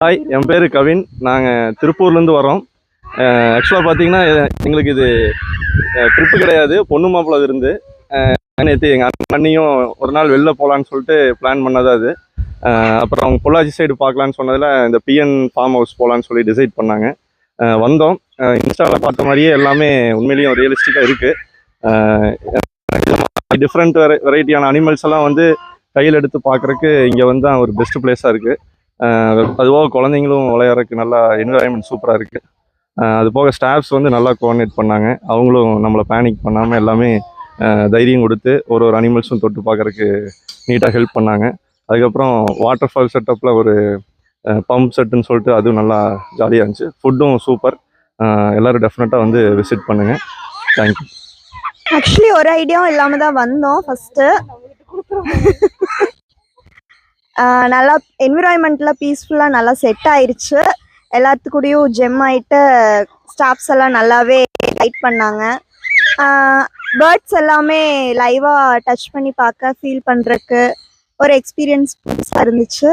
Hi, என் பேர் கவின். நாங்கள் திருப்பூர்லேருந்து வரோம். ஆக்சுவலாக பார்த்தீங்கன்னா எங்களுக்கு இது ட்ரிப்பு கிடையாது, பொண்ணு மாப்பிள்ளை இருந்து நேற்று எங்கள் அண்ணியும் ஒரு நாள் வெளில போகலான்னு சொல்லிட்டு பிளான் பண்ணதா அது. அப்புறம் அவங்க பொள்ளாச்சி சைடு பார்க்கலான்னு சொன்னதில் இந்த பிஎன் ஃபார்ம் ஹவுஸ் போகலான்னு சொல்லி டிசைட் பண்ணாங்க. வந்தோம். இன்ஸ்டாவில் பார்த்த மாதிரியே எல்லாமே உண்மையிலேயும் ரியலிஸ்டிக்காக இருக்குது. டிஃப்ரெண்ட் வெரைட்டியான அனிமல்ஸ் எல்லாம் வந்து கையில் எடுத்து பார்க்குறக்கு இங்கே வந்து தான் ஒரு பெஸ்ட் பிளேஸாக இருக்குது. அதுபோக குழந்தைங்களும் விளையாடுறதுக்கு நல்லா என்வரான்மெண்ட் சூப்பராக இருக்குது. அது போக ஸ்டாஃப்ஸ் வந்து நல்லா கோஆர்டினேட் பண்ணாங்க. அவங்களும் நம்மளை பேனிக் பண்ணாமல் எல்லாமே தைரியம் கொடுத்து ஒரு ஒரு அனிமல்ஸும் தொட்டு பார்க்குறக்கு நீட்டாக ஹெல்ப் பண்ணாங்க. அதுக்கப்புறம் வாட்டர் ஃபால் செட்டப்பில் ஒரு பம்ப் செட்டுன்னு சொல்லிட்டு அதுவும் நல்லா ஜாலியாக இருந்துச்சு. ஃபுட்டும் சூப்பர். எல்லோரும் டெஃபினட்டாக வந்து விசிட் பண்ணுங்கள். தேங்க்யூ. ஆக்சுவலி ஒரு ஐடியாவும் இல்லாமல் தான் வந்தோம் ஃபஸ்ட்டு. நல்லா என்விரான்மெண்ட்டில் பீஸ்ஃபுல்லாக நல்லா செட் ஆயிடுச்சு. எல்லாத்துக்கூடயும் ஜெம் ஆகிட்டு ஸ்டாஃப்ஸ் எல்லாம் நல்லாவே கைட் பண்ணாங்க. பேர்ட்ஸ் எல்லாமே லைவாக டச் பண்ணி பார்க்க ஃபீல் பண்ணுறக்கு ஒரு எக்ஸ்பீரியன்ஸ் இருந்துச்சு.